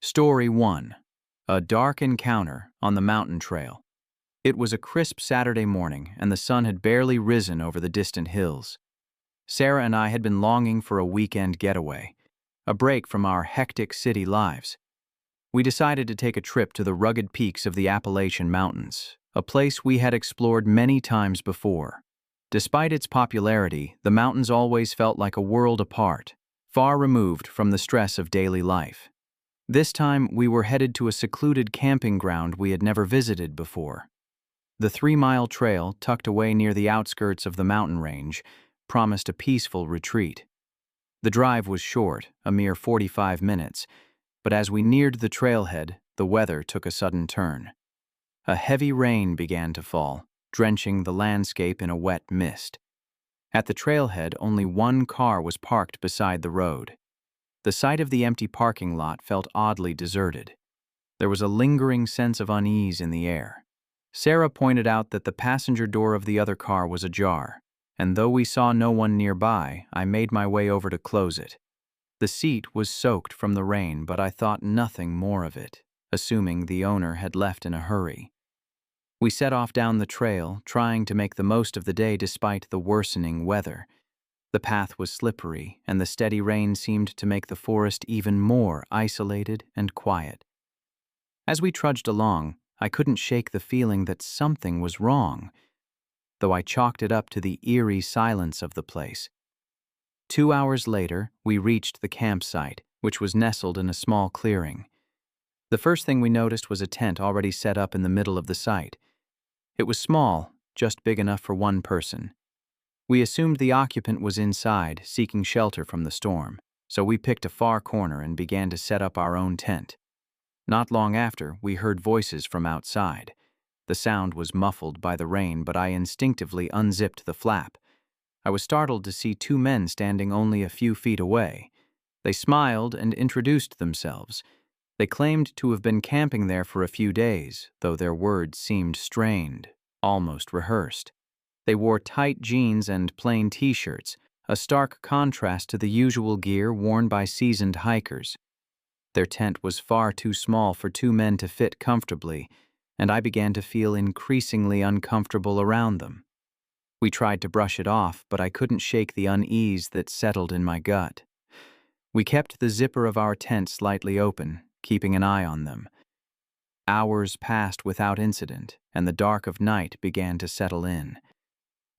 Story 1. A Dark Encounter on the Mountain Trail. It was a crisp Saturday morning, and the sun had barely risen over the distant hills. Sarah and I had been longing for a weekend getaway, a break from our hectic city lives. We decided to take a trip to the rugged peaks of the Appalachian Mountains, a place we had explored many times before. Despite its popularity, the mountains always felt like a world apart, far removed from the stress of daily life. This time, we were headed to a secluded camping ground we had never visited before. The 3-mile trail, tucked away near the outskirts of the mountain range, promised a peaceful retreat. The drive was short, a mere 45 minutes, but as we neared the trailhead, the weather took a sudden turn. A heavy rain began to fall, drenching the landscape in a wet mist. At the trailhead, only one car was parked beside the road. The sight of the empty parking lot felt oddly deserted. There was a lingering sense of unease in the air. Sarah pointed out that the passenger door of the other car was ajar, and though we saw no one nearby, I made my way over to close it. The seat was soaked from the rain, but I thought nothing more of it, assuming the owner had left in a hurry. We set off down the trail, trying to make the most of the day despite the worsening weather. The path was slippery, and the steady rain seemed to make the forest even more isolated and quiet. As we trudged along, I couldn't shake the feeling that something was wrong, though I chalked it up to the eerie silence of the place. 2 hours later, we reached the campsite, which was nestled in a small clearing. The first thing we noticed was a tent already set up in the middle of the site. It was small, just big enough for one person. We assumed the occupant was inside, seeking shelter from the storm, so we picked a far corner and began to set up our own tent. Not long after, we heard voices from outside. The sound was muffled by the rain, but I instinctively unzipped the flap. I was startled to see 2 men standing only a few feet away. They smiled and introduced themselves. They claimed to have been camping there for a few days, though their words seemed strained, almost rehearsed. They wore tight jeans and plain t-shirts, a stark contrast to the usual gear worn by seasoned hikers. Their tent was far too small for 2 men to fit comfortably, and I began to feel increasingly uncomfortable around them. We tried to brush it off, but I couldn't shake the unease that settled in my gut. We kept the zipper of our tent slightly open, keeping an eye on them. Hours passed without incident, and the dark of night began to settle in.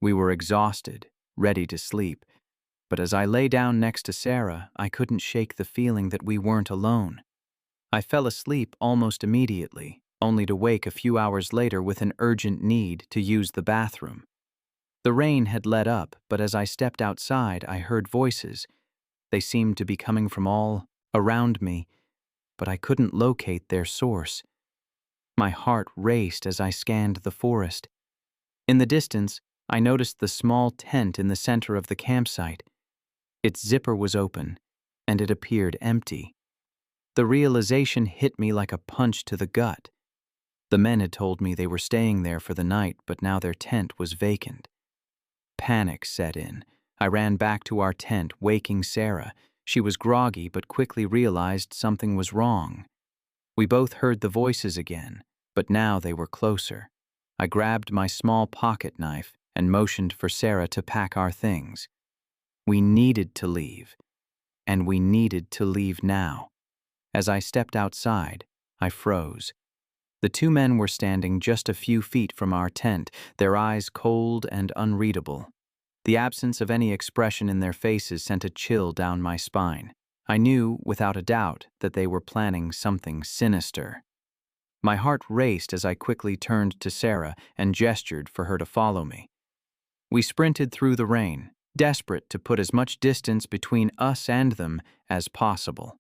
We were exhausted, ready to sleep, but as I lay down next to Sarah, I couldn't shake the feeling that we weren't alone. I fell asleep almost immediately, only to wake a few hours later with an urgent need to use the bathroom. The rain had let up, but as I stepped outside, I heard voices. They seemed to be coming from all around me, but I couldn't locate their source. My heart raced as I scanned the forest. In the distance, I noticed the small tent in the center of the campsite. Its zipper was open, and it appeared empty. The realization hit me like a punch to the gut. The men had told me they were staying there for the night, but now their tent was vacant. Panic set in. I ran back to our tent, waking Sarah. She was groggy, but quickly realized something was wrong. We both heard the voices again, but now they were closer. I grabbed my small pocket knife and motioned for Sarah to pack our things. We needed to leave, and we needed to leave now. As I stepped outside, I froze. The 2 men were standing just a few feet from our tent, their eyes cold and unreadable. The absence of any expression in their faces sent a chill down my spine. I knew, without a doubt, that they were planning something sinister. My heart raced as I quickly turned to Sarah and gestured for her to follow me. We sprinted through the rain, desperate to put as much distance between us and them as possible.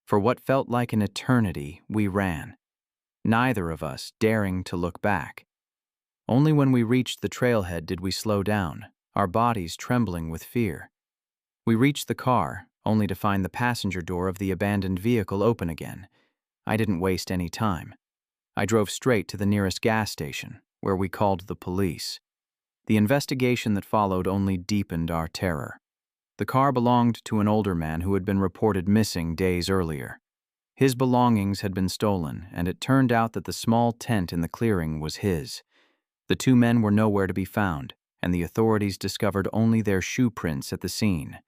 For what felt like an eternity, we ran, neither of us daring to look back. Only when we reached the trailhead did we slow down, our bodies trembling with fear. We reached the car, only to find the passenger door of the abandoned vehicle open again. I didn't waste any time. I drove straight to the nearest gas station, where we called the police. The investigation that followed only deepened our terror. The car belonged to an older man who had been reported missing days earlier. His belongings had been stolen, and it turned out that the small tent in the clearing was his. The two men were nowhere to be found, and the authorities discovered only their shoe prints at the scene.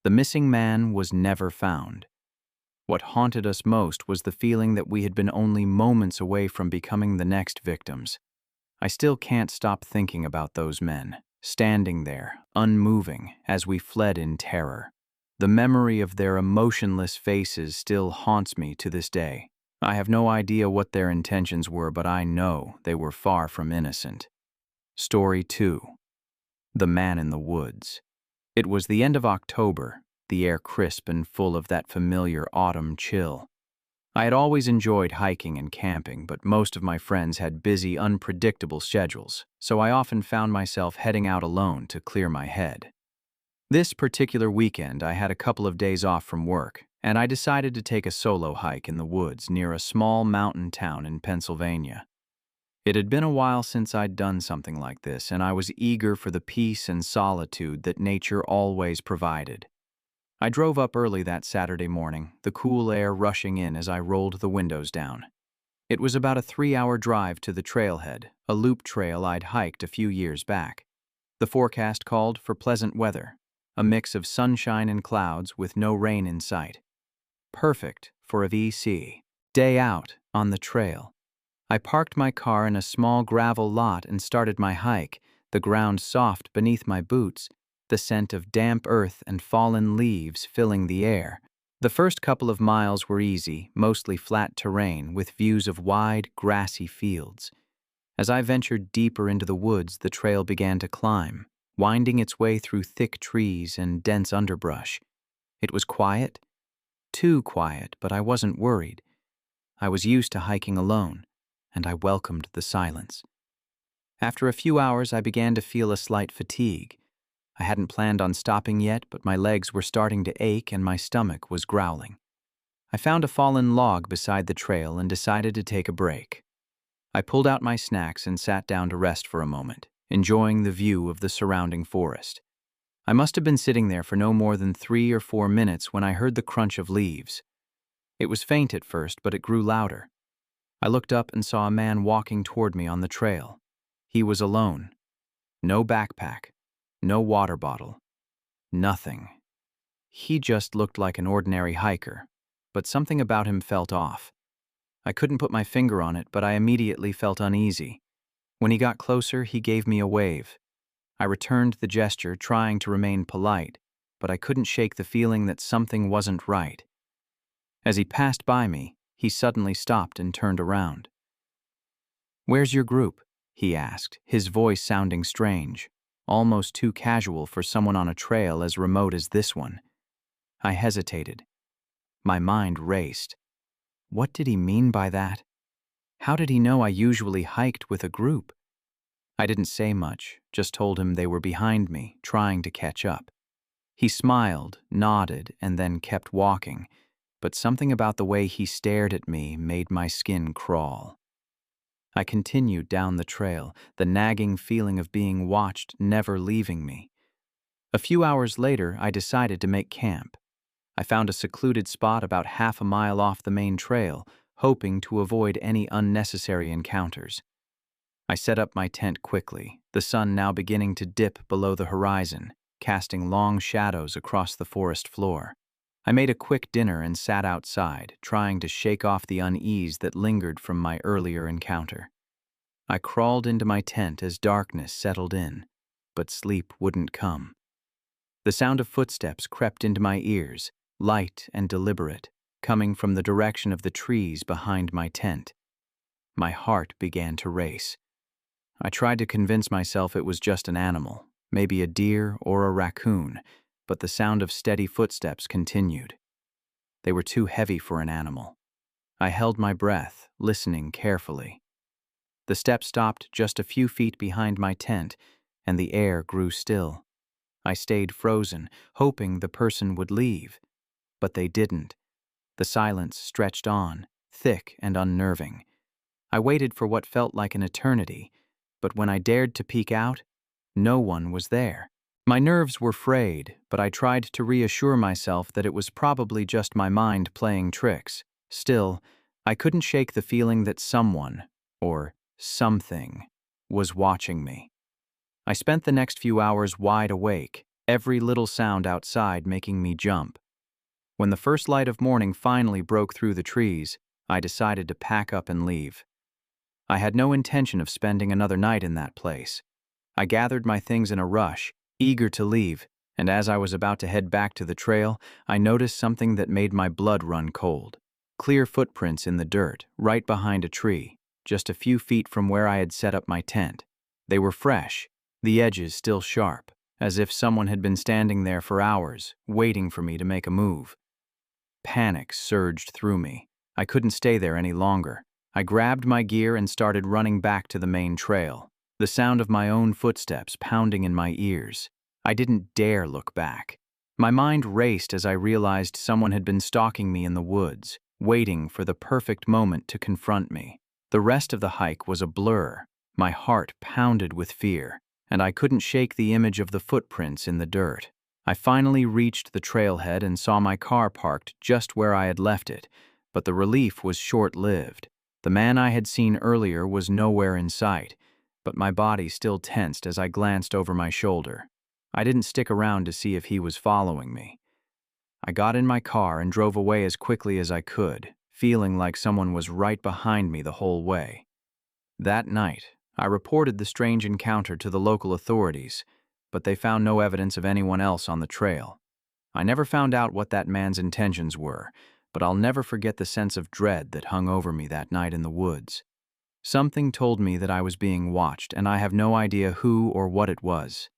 The missing man was never found. What haunted us most was the feeling that we had been only moments away from becoming the next victims. I still can't stop thinking about those men, standing there, unmoving, as we fled in terror. The memory of their emotionless faces still haunts me to this day. I have no idea what their intentions were, but I know they were far from innocent. Story 2. The Man in the Woods. It was the end of October, the air crisp and full of that familiar autumn chill. I had always enjoyed hiking and camping, but most of my friends had busy, unpredictable schedules, so I often found myself heading out alone to clear my head. This particular weekend, I had a couple of days off from work, and I decided to take a solo hike in the woods near a small mountain town in Pennsylvania. It had been a while since I'd done something like this, and I was eager for the peace and solitude that nature always provided. I drove up early that Saturday morning, the cool air rushing in as I rolled the windows down. It was about a 3-hour drive to the trailhead, a loop trail I'd hiked a few years back. The forecast called for pleasant weather, a mix of sunshine and clouds with no rain in sight. Perfect for a VC day out on the trail. I parked my car in a small gravel lot and started my hike, the ground soft beneath my boots, the scent of damp earth and fallen leaves filling the air. The first couple of miles were easy, mostly flat terrain with views of wide, grassy fields. As I ventured deeper into the woods, the trail began to climb, winding its way through thick trees and dense underbrush. It was quiet, too quiet, but I wasn't worried. I was used to hiking alone, and I welcomed the silence. After a few hours, I began to feel a slight fatigue. I hadn't planned on stopping yet, but my legs were starting to ache and my stomach was growling. I found a fallen log beside the trail and decided to take a break. I pulled out my snacks and sat down to rest for a moment, enjoying the view of the surrounding forest. I must have been sitting there for no more than 3 or 4 minutes when I heard the crunch of leaves. It was faint at first, but it grew louder. I looked up and saw a man walking toward me on the trail. He was alone. No backpack, no water bottle, nothing. He just looked like an ordinary hiker, but something about him felt off. I couldn't put my finger on it, but I immediately felt uneasy. When he got closer, he gave me a wave. I returned the gesture, trying to remain polite, but I couldn't shake the feeling that something wasn't right. As he passed by me, he suddenly stopped and turned around. "Where's your group?" he asked, his voice sounding strange, almost too casual for someone on a trail as remote as this one. I hesitated. My mind raced. What did he mean by that? How did he know I usually hiked with a group? I didn't say much, just told him they were behind me, trying to catch up. He smiled, nodded, and then kept walking, but something about the way he stared at me made my skin crawl. I continued down the trail, the nagging feeling of being watched never leaving me. A few hours later, I decided to make camp. I found a secluded spot about half a mile off the main trail, hoping to avoid any unnecessary encounters. I set up my tent quickly, the sun now beginning to dip below the horizon, casting long shadows across the forest floor. I made a quick dinner and sat outside, trying to shake off the unease that lingered from my earlier encounter. I crawled into my tent as darkness settled in, but sleep wouldn't come. The sound of footsteps crept into my ears, light and deliberate, coming from the direction of the trees behind my tent. My heart began to race. I tried to convince myself it was just an animal, maybe a deer or a raccoon, but the sound of steady footsteps continued. They were too heavy for an animal. I held my breath, listening carefully. The steps stopped just a few feet behind my tent, and the air grew still. I stayed frozen, hoping the person would leave. But they didn't. The silence stretched on, thick and unnerving. I waited for what felt like an eternity, but when I dared to peek out, no one was there. My nerves were frayed, but I tried to reassure myself that it was probably just my mind playing tricks. Still, I couldn't shake the feeling that someone, or something, was watching me. I spent the next few hours wide awake, every little sound outside making me jump. When the first light of morning finally broke through the trees, I decided to pack up and leave. I had no intention of spending another night in that place. I gathered my things in a rush, eager to leave, and as I was about to head back to the trail, I noticed something that made my blood run cold. Clear footprints in the dirt, right behind a tree, just a few feet from where I had set up my tent. They were fresh, the edges still sharp, as if someone had been standing there for hours, waiting for me to make a move. Panic surged through me. I couldn't stay there any longer. I grabbed my gear and started running back to the main trail, the sound of my own footsteps pounding in my ears. I didn't dare look back. My mind raced as I realized someone had been stalking me in the woods, waiting for the perfect moment to confront me. The rest of the hike was a blur. My heart pounded with fear, and I couldn't shake the image of the footprints in the dirt. I finally reached the trailhead and saw my car parked just where I had left it, but the relief was short-lived. The man I had seen earlier was nowhere in sight, but my body still tensed as I glanced over my shoulder. I didn't stick around to see if he was following me. I got in my car and drove away as quickly as I could, feeling like someone was right behind me the whole way. That night, I reported the strange encounter to the local authorities, but they found no evidence of anyone else on the trail. I never found out what that man's intentions were, but I'll never forget the sense of dread that hung over me that night in the woods. Something told me that I was being watched, and I have no idea who or what it was.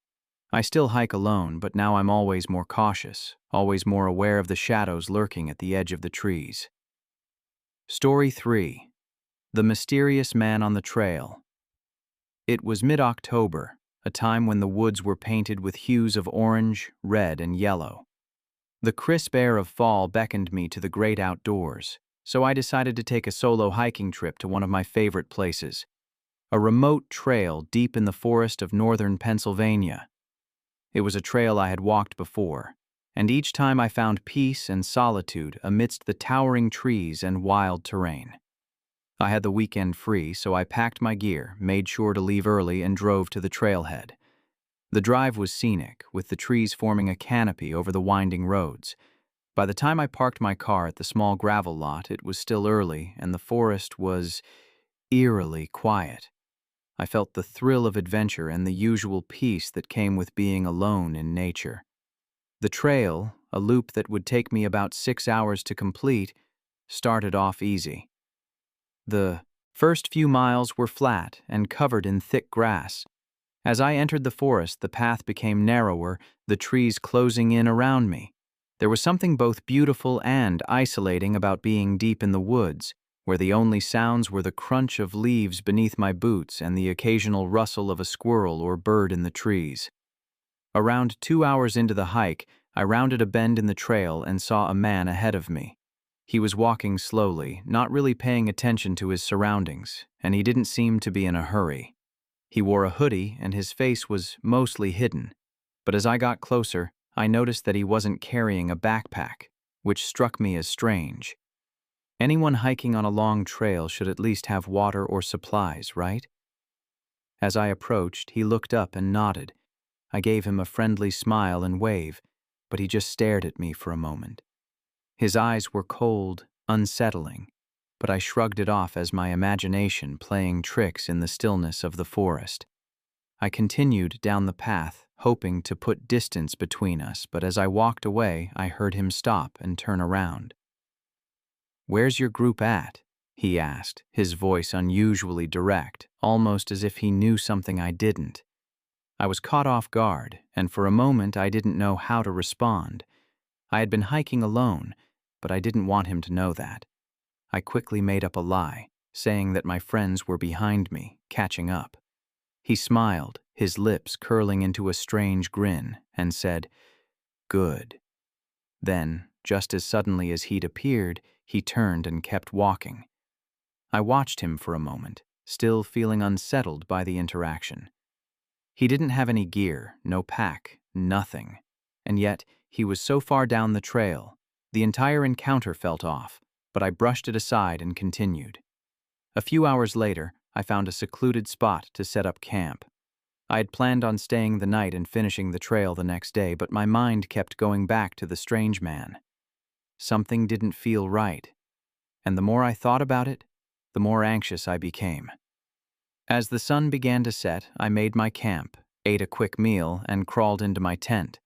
I still hike alone, but now I'm always more cautious, always more aware of the shadows lurking at the edge of the trees. Story 3. The Mysterious Man on the Trail. It was mid-October, a time when the woods were painted with hues of orange, red, and yellow. The crisp air of fall beckoned me to the great outdoors, so I decided to take a solo hiking trip to one of my favorite places, a remote trail deep in the forest of northern Pennsylvania. It was a trail I had walked before, and each time I found peace and solitude amidst the towering trees and wild terrain. I had the weekend free, so I packed my gear, made sure to leave early, and drove to the trailhead. The drive was scenic, with the trees forming a canopy over the winding roads. By the time I parked my car at the small gravel lot, it was still early, and the forest was eerily quiet. I felt the thrill of adventure and the usual peace that came with being alone in nature. The trail, a loop that would take me about 6 hours to complete, started off easy. The first few miles were flat and covered in thick grass. As I entered the forest, the path became narrower, the trees closing in around me. There was something both beautiful and isolating about being deep in the woods, where the only sounds were the crunch of leaves beneath my boots and the occasional rustle of a squirrel or bird in the trees. Around 2 hours into the hike, I rounded a bend in the trail and saw a man ahead of me. He was walking slowly, not really paying attention to his surroundings, and he didn't seem to be in a hurry. He wore a hoodie and his face was mostly hidden, but as I got closer, I noticed that he wasn't carrying a backpack, which struck me as strange. Anyone hiking on a long trail should at least have water or supplies, right? As I approached, he looked up and nodded. I gave him a friendly smile and wave, but he just stared at me for a moment. His eyes were cold, unsettling, but I shrugged it off as my imagination playing tricks in the stillness of the forest. I continued down the path, hoping to put distance between us, but as I walked away, I heard him stop and turn around. "Where's your group at?" he asked, his voice unusually direct, almost as if he knew something I didn't. I was caught off guard, and for a moment I didn't know how to respond. I had been hiking alone, but I didn't want him to know that. I quickly made up a lie, saying that my friends were behind me, catching up. He smiled, his lips curling into a strange grin, and said, "Good." Then, just as suddenly as he'd appeared, he turned and kept walking. I watched him for a moment, still feeling unsettled by the interaction. He didn't have any gear, no pack, nothing. And yet, he was so far down the trail. The entire encounter felt off, but I brushed it aside and continued. A few hours later, I found a secluded spot to set up camp. I had planned on staying the night and finishing the trail the next day, but my mind kept going back to the strange man. Something didn't feel right, and the more I thought about it, the more anxious I became. As the sun began to set, I made my camp, ate a quick meal, and crawled into my tent.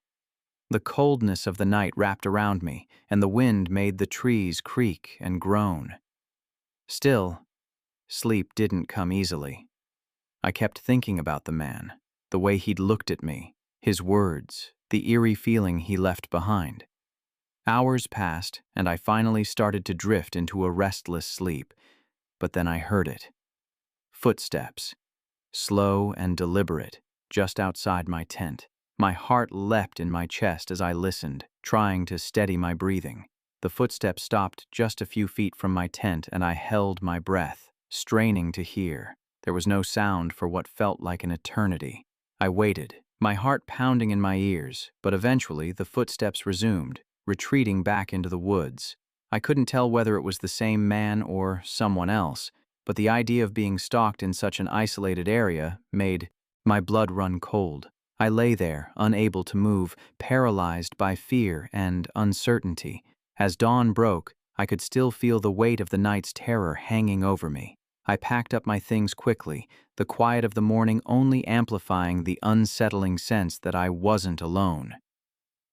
The coldness of the night wrapped around me, and the wind made the trees creak and groan. Still, sleep didn't come easily. I kept thinking about the man, the way he'd looked at me, his words, the eerie feeling he left behind. Hours passed, and I finally started to drift into a restless sleep, but then I heard it. Footsteps, slow and deliberate, just outside my tent. My heart leapt in my chest as I listened, trying to steady my breathing. The footsteps stopped just a few feet from my tent, and I held my breath, straining to hear. There was no sound for what felt like an eternity. I waited, my heart pounding in my ears, but eventually the footsteps resumed, retreating back into the woods. I couldn't tell whether it was the same man or someone else, but the idea of being stalked in such an isolated area made my blood run cold. I lay there, unable to move, paralyzed by fear and uncertainty. As dawn broke, I could still feel the weight of the night's terror hanging over me. I packed up my things quickly, the quiet of the morning only amplifying the unsettling sense that I wasn't alone.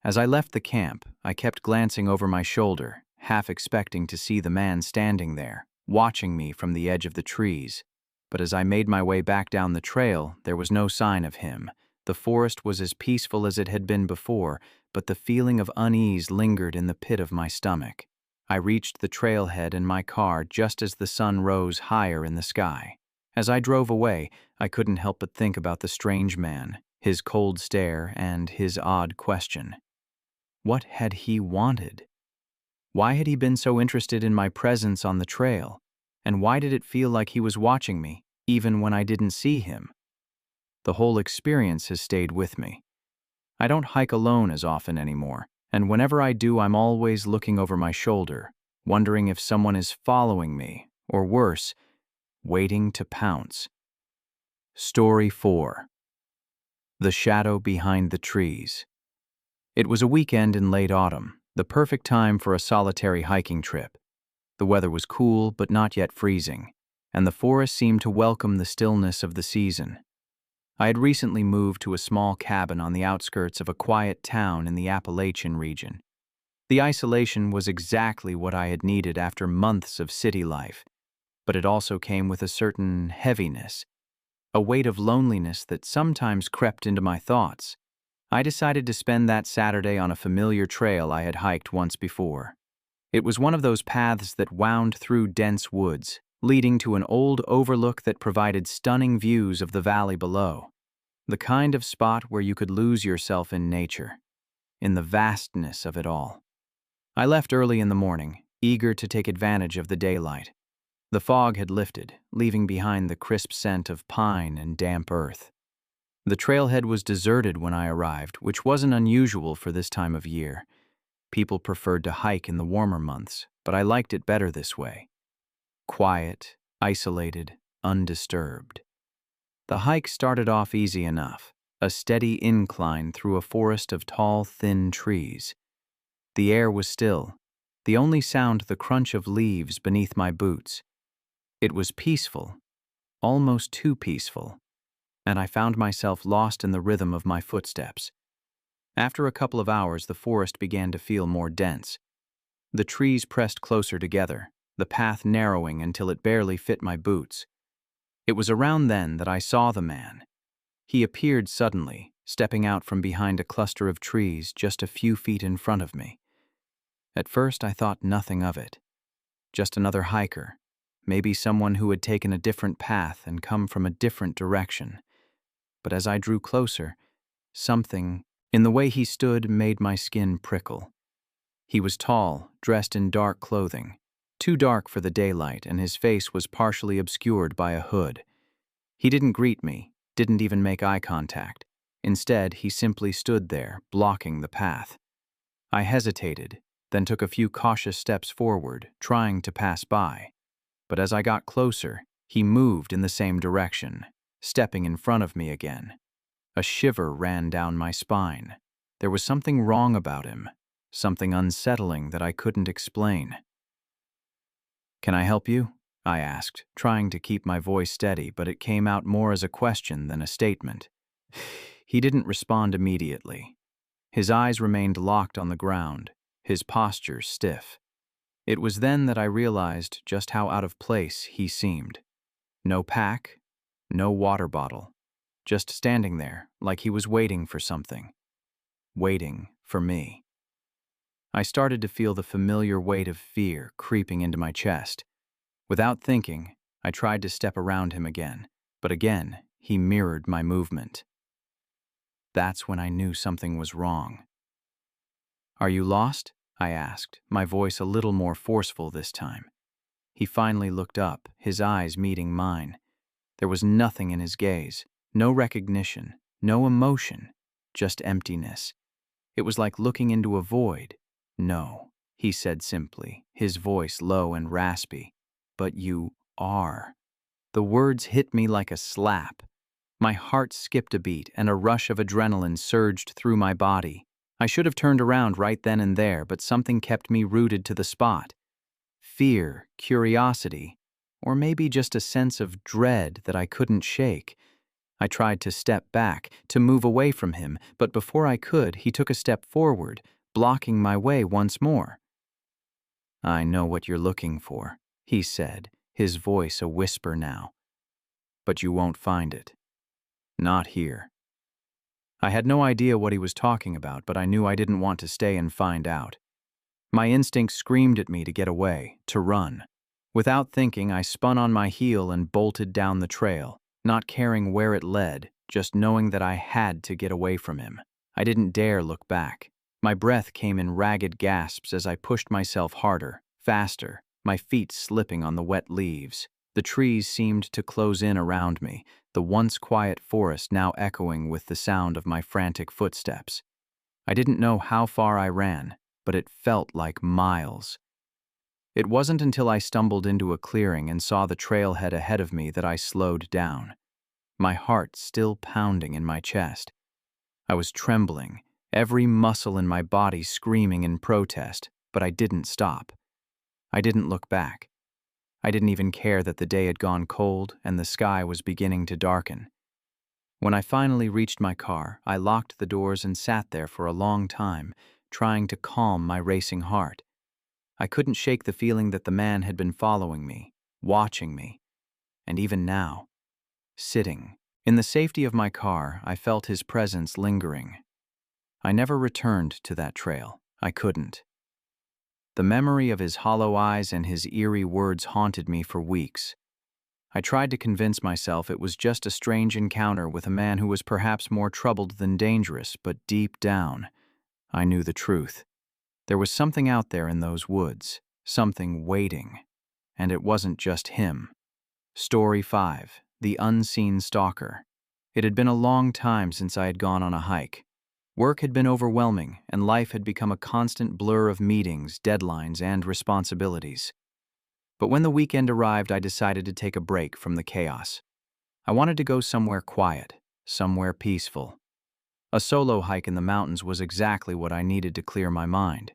As I left the camp, I kept glancing over my shoulder, half expecting to see the man standing there, watching me from the edge of the trees. But as I made my way back down the trail, there was no sign of him. The forest was as peaceful as it had been before, but the feeling of unease lingered in the pit of my stomach. I reached the trailhead in my car just as the sun rose higher in the sky. As I drove away, I couldn't help but think about the strange man, his cold stare, and his odd question. What had he wanted? Why had he been so interested in my presence on the trail? And why did it feel like he was watching me, even when I didn't see him? The whole experience has stayed with me. I don't hike alone as often anymore, and whenever I do, I'm always looking over my shoulder, wondering if someone is following me, or worse, waiting to pounce. Story 4. The Shadow Behind the Trees. It was a weekend in late autumn, the perfect time for a solitary hiking trip. The weather was cool but not yet freezing, and the forest seemed to welcome the stillness of the season. I had recently moved to a small cabin on the outskirts of a quiet town in the Appalachian region. The isolation was exactly what I had needed after months of city life, but it also came with a certain heaviness, a weight of loneliness that sometimes crept into my thoughts. I decided to spend that Saturday on a familiar trail I had hiked once before. It was one of those paths that wound through dense woods, leading to an old overlook that provided stunning views of the valley below. The kind of spot where you could lose yourself in nature, in the vastness of it all. I left early in the morning, eager to take advantage of the daylight. The fog had lifted, leaving behind the crisp scent of pine and damp earth. The trailhead was deserted when I arrived, which wasn't unusual for this time of year. People preferred to hike in the warmer months, but I liked it better this way. Quiet, isolated, undisturbed. The hike started off easy enough, a steady incline through a forest of tall, thin trees. The air was still, the only sound the crunch of leaves beneath my boots. It was peaceful, almost too peaceful, and I found myself lost in the rhythm of my footsteps. After a couple of hours, the forest began to feel more dense. The trees pressed closer together, the path narrowing until it barely fit my boots. It was around then that I saw the man. He appeared suddenly, stepping out from behind a cluster of trees just a few feet in front of me. At first, I thought nothing of it. Just another hiker, maybe someone who had taken a different path and come from a different direction. But as I drew closer, something in the way he stood made my skin prickle. He was tall, dressed in dark clothing, too dark for the daylight, and his face was partially obscured by a hood. He didn't greet me, didn't even make eye contact. Instead, he simply stood there, blocking the path. I hesitated, then took a few cautious steps forward, trying to pass by. But as I got closer, he moved in the same direction, stepping in front of me again. A shiver ran down my spine. There was something wrong about him, something unsettling that I couldn't explain. "Can I help you?" I asked, trying to keep my voice steady, but it came out more as a question than a statement. He didn't respond immediately. His eyes remained locked on the ground, his posture stiff. It was then that I realized just how out of place he seemed. No pack, no water bottle, just standing there like he was waiting for something. Waiting for me. I started to feel the familiar weight of fear creeping into my chest. Without thinking, I tried to step around him again, but again, he mirrored my movement. That's when I knew something was wrong. "Are you lost?" I asked, my voice a little more forceful this time. He finally looked up, his eyes meeting mine. There was nothing in his gaze, no recognition, no emotion, just emptiness. It was like looking into a void. "No," he said simply, his voice low and raspy. "But you are." The words hit me like a slap. My heart skipped a beat and a rush of adrenaline surged through my body. I should have turned around right then and there, but something kept me rooted to the spot. Fear, curiosity, or maybe just a sense of dread that I couldn't shake. I tried to step back, to move away from him, but before I could, he took a step forward, blocking my way once more. "I know what you're looking for," he said, his voice a whisper now. "But you won't find it. Not here." I had no idea what he was talking about, but I knew I didn't want to stay and find out. My instinct screamed at me to get away, to run. Without thinking, I spun on my heel and bolted down the trail, not caring where it led, just knowing that I had to get away from him. I didn't dare look back. My breath came in ragged gasps as I pushed myself harder, faster, my feet slipping on the wet leaves. The trees seemed to close in around me, the once quiet forest now echoing with the sound of my frantic footsteps. I didn't know how far I ran, but it felt like miles. It wasn't until I stumbled into a clearing and saw the trailhead ahead of me that I slowed down, my heart still pounding in my chest. I was trembling, every muscle in my body screaming in protest, but I didn't stop. I didn't look back. I didn't even care that the day had gone cold and the sky was beginning to darken. When I finally reached my car, I locked the doors and sat there for a long time, trying to calm my racing heart. I couldn't shake the feeling that the man had been following me, watching me, and even now, sitting. In the safety of my car, I felt his presence lingering. I never returned to that trail. I couldn't. The memory of his hollow eyes and his eerie words haunted me for weeks. I tried to convince myself it was just a strange encounter with a man who was perhaps more troubled than dangerous, but deep down, I knew the truth. There was something out there in those woods, something waiting, and it wasn't just him. Story 5. The Unseen Stalker. It had been a long time since I had gone on a hike. Work had been overwhelming, and life had become a constant blur of meetings, deadlines, and responsibilities. But when the weekend arrived, I decided to take a break from the chaos. I wanted to go somewhere quiet, somewhere peaceful. A solo hike in the mountains was exactly what I needed to clear my mind.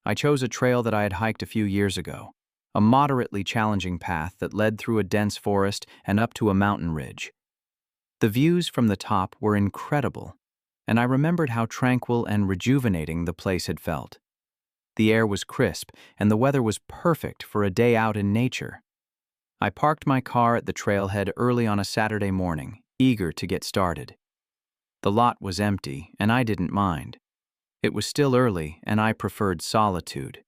I chose a trail that I had hiked a few years ago, a moderately challenging path that led through a dense forest and up to a mountain ridge. The views from the top were incredible, and I remembered how tranquil and rejuvenating the place had felt. The air was crisp, and the weather was perfect for a day out in nature. I parked my car at the trailhead early on a Saturday morning, eager to get started. The lot was empty, and I didn't mind. It was still early, and I preferred solitude.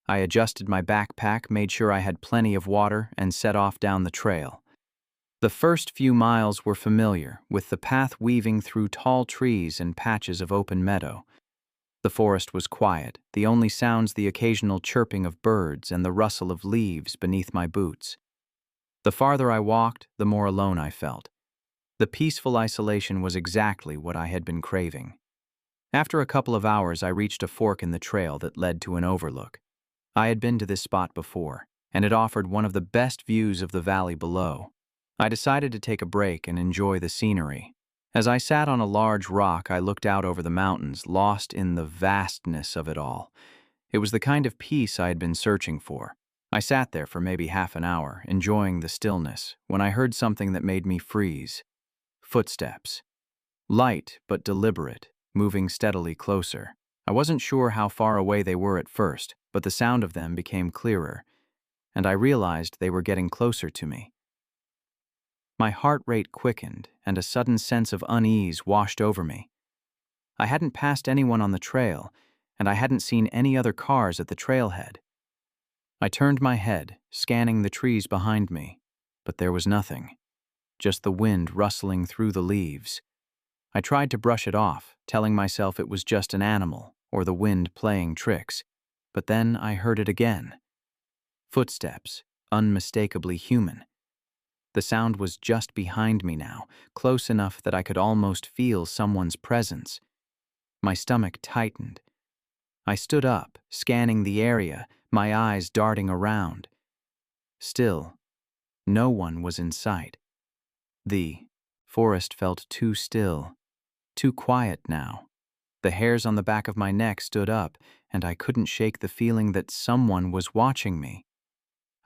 I adjusted my backpack, made sure I had plenty of water, and set off down the trail. The first few miles were familiar, with the path weaving through tall trees and patches of open meadow. The forest was quiet, the only sounds the occasional chirping of birds and the rustle of leaves beneath my boots. The farther I walked, the more alone I felt. The peaceful isolation was exactly what I had been craving. After a couple of hours, I reached a fork in the trail that led to an overlook. I had been to this spot before, and it offered one of the best views of the valley below. I decided to take a break and enjoy the scenery. As I sat on a large rock, I looked out over the mountains, lost in the vastness of it all. It was the kind of peace I had been searching for. I sat there for maybe half an hour, enjoying the stillness, when I heard something that made me freeze. Footsteps. Light but deliberate, moving steadily closer. I wasn't sure how far away they were at first, but the sound of them became clearer, and I realized they were getting closer to me. My heart rate quickened, and a sudden sense of unease washed over me. I hadn't passed anyone on the trail, and I hadn't seen any other cars at the trailhead. I turned my head, scanning the trees behind me, but there was nothing, just the wind rustling through the leaves. I tried to brush it off, telling myself it was just an animal or the wind playing tricks, but then I heard it again. Footsteps, unmistakably human. The sound was just behind me now, close enough that I could almost feel someone's presence. My stomach tightened. I stood up, scanning the area, my eyes darting around. Still, no one was in sight. The forest felt too still, too quiet now. The hairs on the back of my neck stood up, and I couldn't shake the feeling that someone was watching me.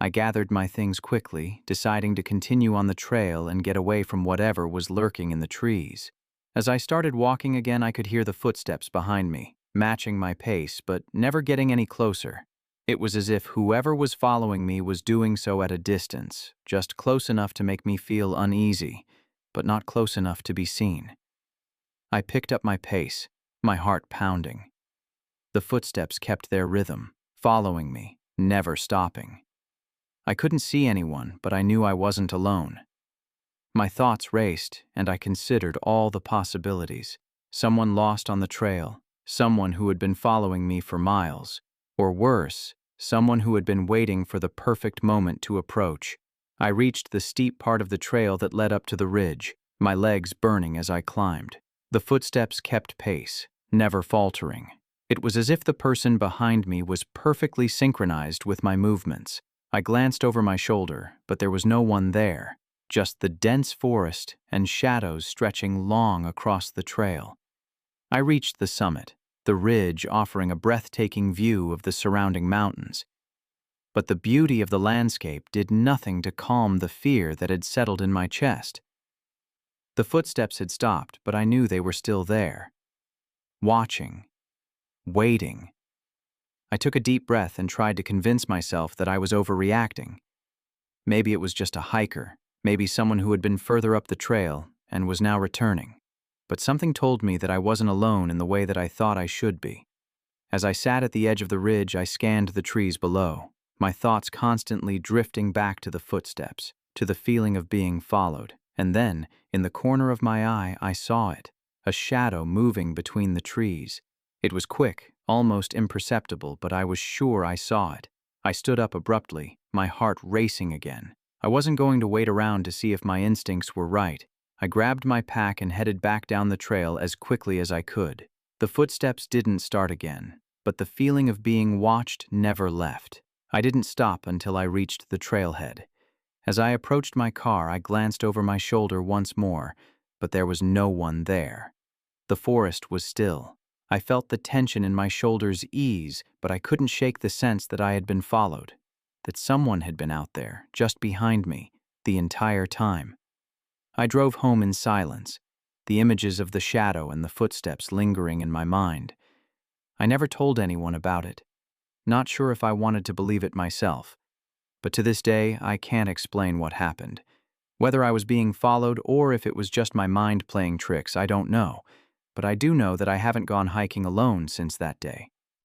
I gathered my things quickly, deciding to continue on the trail and get away from whatever was lurking in the trees. As I started walking again, I could hear the footsteps behind me, matching my pace, but never getting any closer. It was as if whoever was following me was doing so at a distance, just close enough to make me feel uneasy, but not close enough to be seen. I picked up my pace, my heart pounding. The footsteps kept their rhythm, following me, never stopping. I couldn't see anyone, but I knew I wasn't alone. My thoughts raced, and I considered all the possibilities. Someone lost on the trail, someone who had been following me for miles, or worse, someone who had been waiting for the perfect moment to approach. I reached the steep part of the trail that led up to the ridge, my legs burning as I climbed. The footsteps kept pace, never faltering. It was as if the person behind me was perfectly synchronized with my movements. I glanced over my shoulder, but there was no one there, just the dense forest and shadows stretching long across the trail. I reached the summit, the ridge offering a breathtaking view of the surrounding mountains. But the beauty of the landscape did nothing to calm the fear that had settled in my chest. The footsteps had stopped, but I knew they were still there, watching, waiting. I took a deep breath and tried to convince myself that I was overreacting. Maybe it was just a hiker, maybe someone who had been further up the trail and was now returning. But something told me that I wasn't alone in the way that I thought I should be. As I sat at the edge of the ridge, I scanned the trees below, my thoughts constantly drifting back to the footsteps, to the feeling of being followed. And then, in the corner of my eye, I saw it, a shadow moving between the trees. It was quick, almost imperceptible, but I was sure I saw it. I stood up abruptly, my heart racing again. I wasn't going to wait around to see if my instincts were right. I grabbed my pack and headed back down the trail as quickly as I could. The footsteps didn't start again, but the feeling of being watched never left. I didn't stop until I reached the trailhead. As I approached my car, I glanced over my shoulder once more, but there was no one there. The forest was still. I felt the tension in my shoulders ease, but I couldn't shake the sense that I had been followed, that someone had been out there, just behind me, the entire time. I drove home in silence, the images of the shadow and the footsteps lingering in my mind. I never told anyone about it, not sure if I wanted to believe it myself. But to this day, I can't explain what happened. Whether I was being followed or if it was just my mind playing tricks, I don't know. But I do know that I haven't gone hiking alone since that day.